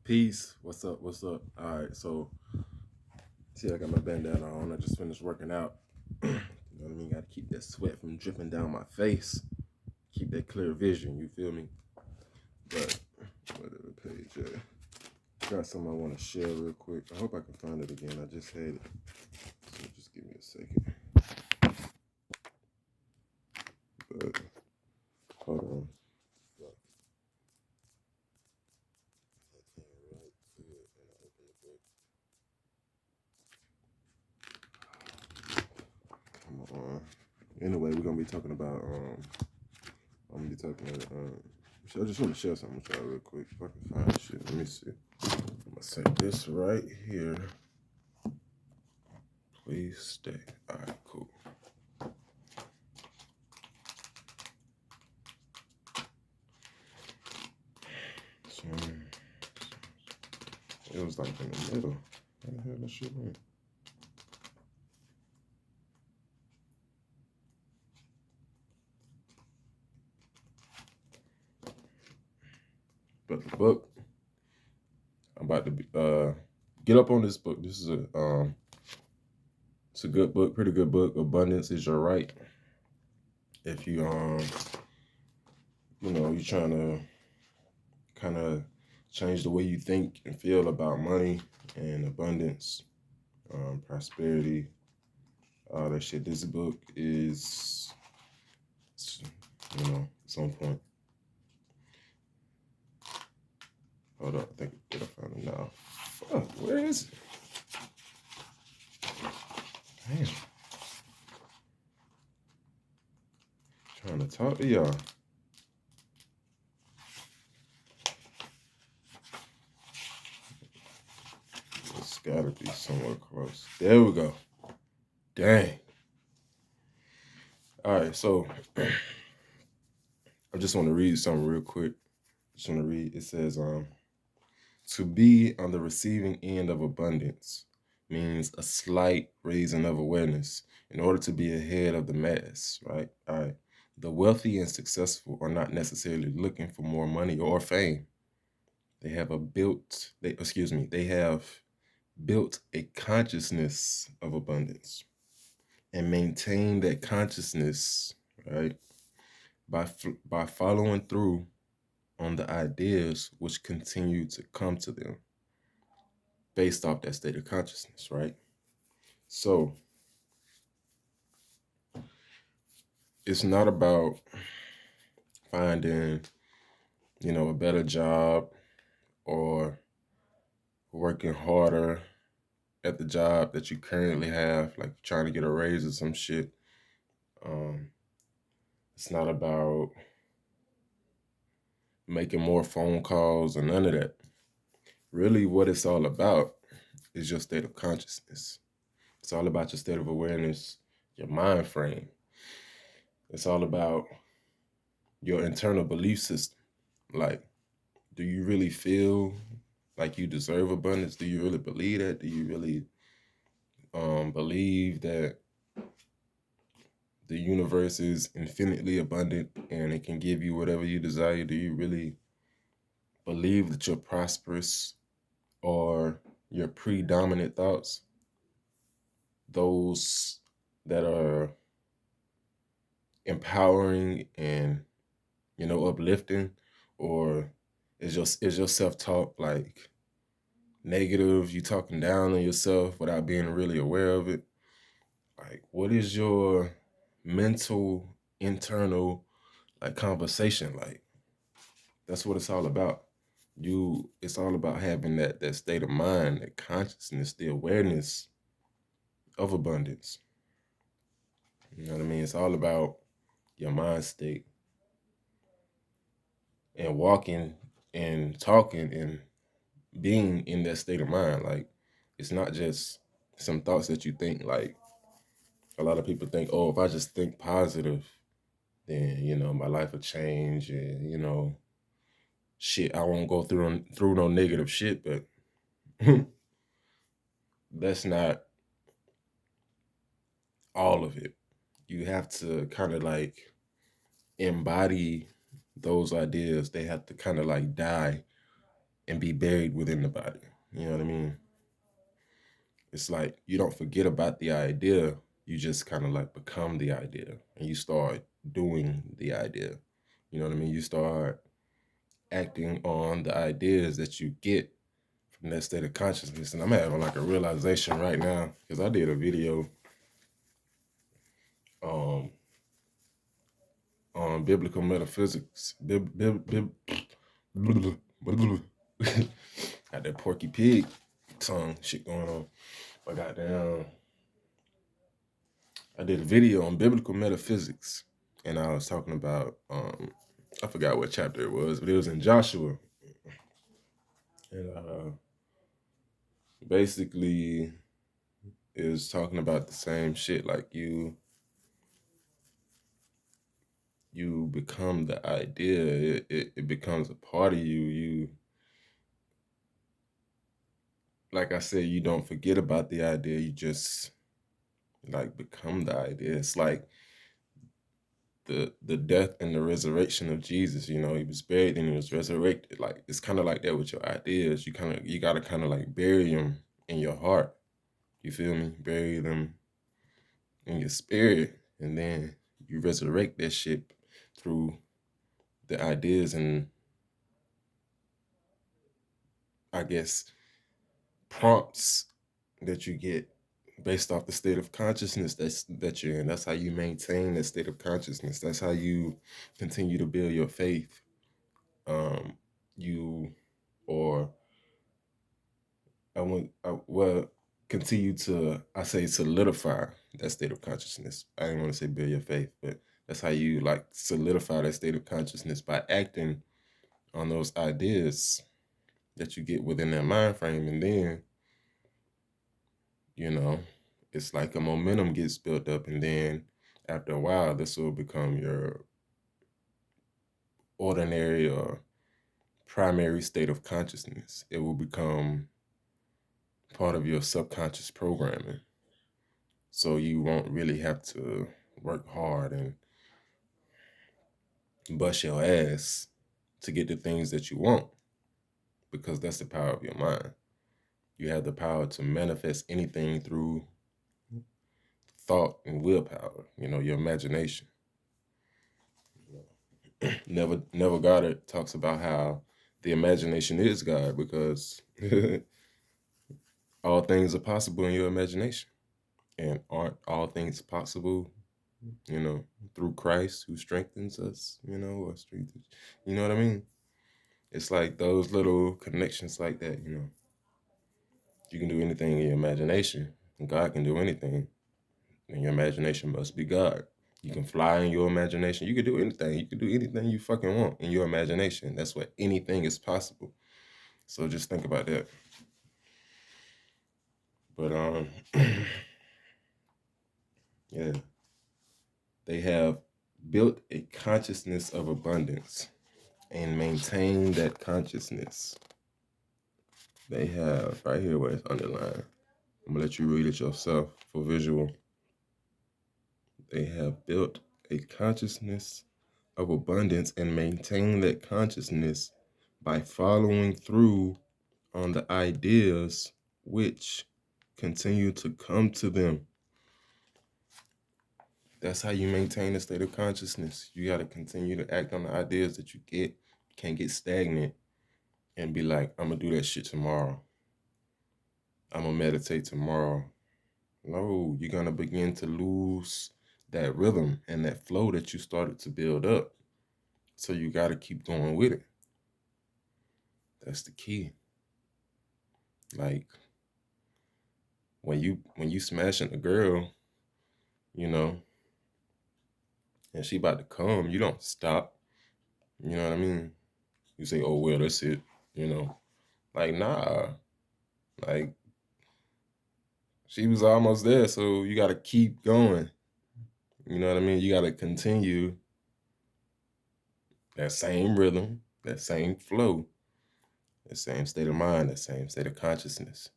Peace. What's up? What's up? All right. So, see, I got my bandana on. I just finished working out. You know what I mean? Got to keep that sweat from dripping down my face. Keep that clear vision. You feel me? But where did the page at? Got something I want to share real quick. I hope I can find it again. I just had it. So just give me a second. But hold on. Come on. Anyway, we're gonna be talking about I'm gonna be talking about I just want to share something with y'all real quick. If I can find this shit. Let me see. I'm gonna say this right here. Please stay. All right, cool. So it was like in the middle. How the hell that shit went? But the book, I'm about to get up on this book. This is it's a good book, pretty good book. Abundance is your right. If you you're trying to kind of change the way you think and feel about money and abundance, prosperity, all that shit. This book is, it's on point. Hold up, I found it now. Fuck, where is it? Damn. Trying to talk to y'all. It's gotta be somewhere close. There we go. Dang. All right, so I just want to read something real quick. Just want to read. It says, to be on the receiving end of abundance means a slight raising of awareness in order to be ahead of the mass, right? All right. The wealthy and successful are not necessarily looking for more money or fame. They have built a consciousness of abundance and maintain that consciousness, right, by following through on the ideas which continue to come to them based off that state of consciousness, right? So it's not about finding, a better job or working harder at the job that you currently have, like trying to get a raise or some shit. It's not about making more phone calls or none of that. Really, what it's all about is your state of consciousness. It's all about your state of awareness, your mind frame. It's all about your internal belief system. Like, do you really feel like you deserve abundance? Do you really believe that? Do you really believe that the universe is infinitely abundant and it can give you whatever you desire? Do you really believe that you're prosperous, or your predominant thoughts, those that are empowering and uplifting, or is your self-talk like negative? You talking down on yourself without being really aware of it? Like, what is your mental internal conversation like? That's what it's all about. It's all about having that state of mind, that consciousness, the awareness of abundance. You know what I mean? It's all about your mind state and walking and talking and being in that state of mind. Like, it's not just some thoughts that you think. Like, a lot of people think, oh, if I just think positive, then, my life will change, and, shit, I won't go through no negative shit. But that's not all of it. You have to kind of like embody those ideas. They have to kind of like die and be buried within the body. You know what I mean? It's like you don't forget about the idea. You just kind of like become the idea and you start doing the idea. You know what I mean? You start acting on the ideas that you get from that state of consciousness. And I'm having like a realization right now because I did a video um, on biblical metaphysics. Got that Porky Pig tongue shit going on. But goddamn, I did a video on biblical metaphysics, and I was talking about I forgot what chapter it was, but it was in Joshua, and basically it was talking about the same shit. Like you become the idea. It becomes a part of you. You, like I said, you don't forget about the idea. You just like become the idea. It's like the death and the resurrection of Jesus. You know, he was buried and he was resurrected. Like it's kind of like that with your ideas. You gotta kind of like bury them in your heart. You feel me? Bury them in your spirit, and then you resurrect that shit through the ideas and I guess prompts that you get based off the state of consciousness that you're in. That's how you maintain that state of consciousness. That's how you continue to build your faith. You or well, continue to, I say, solidify that state of consciousness. I didn't want to say build your faith, but that's how you like solidify that state of consciousness by acting on those ideas that you get within that mind frame. And then, you know, it's like a momentum gets built up. And then after a while, this will become your ordinary or primary state of consciousness. It will become part of your subconscious programming. So you won't really have to work hard and bust your ass to get the things that you want, because that's the power of your mind. You have the power to manifest anything through thought and willpower, you know, your imagination. Neville Goddard talks about how the imagination is God, because all things are possible in your imagination. And aren't all things possible, you know, through Christ who strengthens us, you know, or strengthens, you know what I mean? It's like those little connections like that, you know. You can do anything in your imagination, and God can do anything. And your imagination must be God. You can fly in your imagination. You can do anything. You can do anything you fucking want in your imagination. That's what anything is possible. So just think about that. But yeah. They have built a consciousness of abundance and maintain that consciousness. They have, right here where it's underlined, I'm gonna let you read it yourself for visual. They have built a consciousness of abundance and maintain that consciousness by following through on the ideas which continue to come to them. That's how you maintain a state of consciousness. You got to continue to act on the ideas that you get. You can't get stagnant and be like, I'm going to do that shit tomorrow. I'm going to meditate tomorrow. No, you're going to begin to lose that rhythm and that flow that you started to build up. So you got to keep going with it. That's the key. Like when you smashing a girl, you know, and she about to come, you don't stop. You know what I mean? You say, oh, well, that's it. You know, like, nah, like she was almost there. So you got to keep going. You know what I mean? You got to continue that same rhythm, that same flow, that same state of mind, that same state of consciousness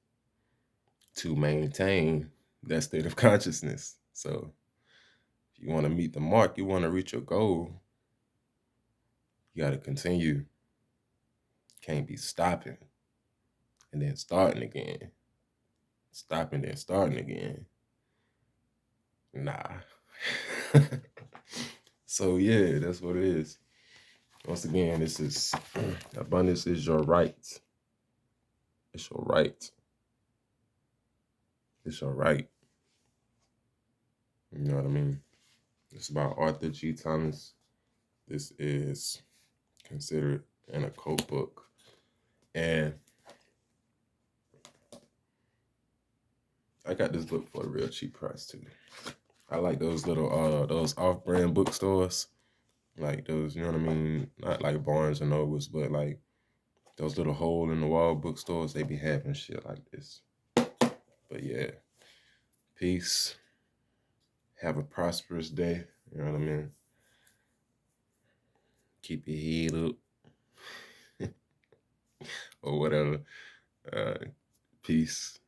to maintain that state of consciousness. So if you want to meet the mark, you want to reach your goal, you got to continue can't be stopping and then starting again. Stopping then starting again. Nah. So yeah, that's what it is. Once again, this is abundance is your right. It's your right. It's your right. You know what I mean? It's about Arthur G. Thomas. This is considered an occult book. And I got this book for a real cheap price too. I like those little those off-brand bookstores. Like those, you know what I mean? Not like Barnes and Nobles, but like those little hole in the wall bookstores, they be having shit like this. But yeah. Peace. Have a prosperous day. You know what I mean? Keep your head up. Or whatever. Peace.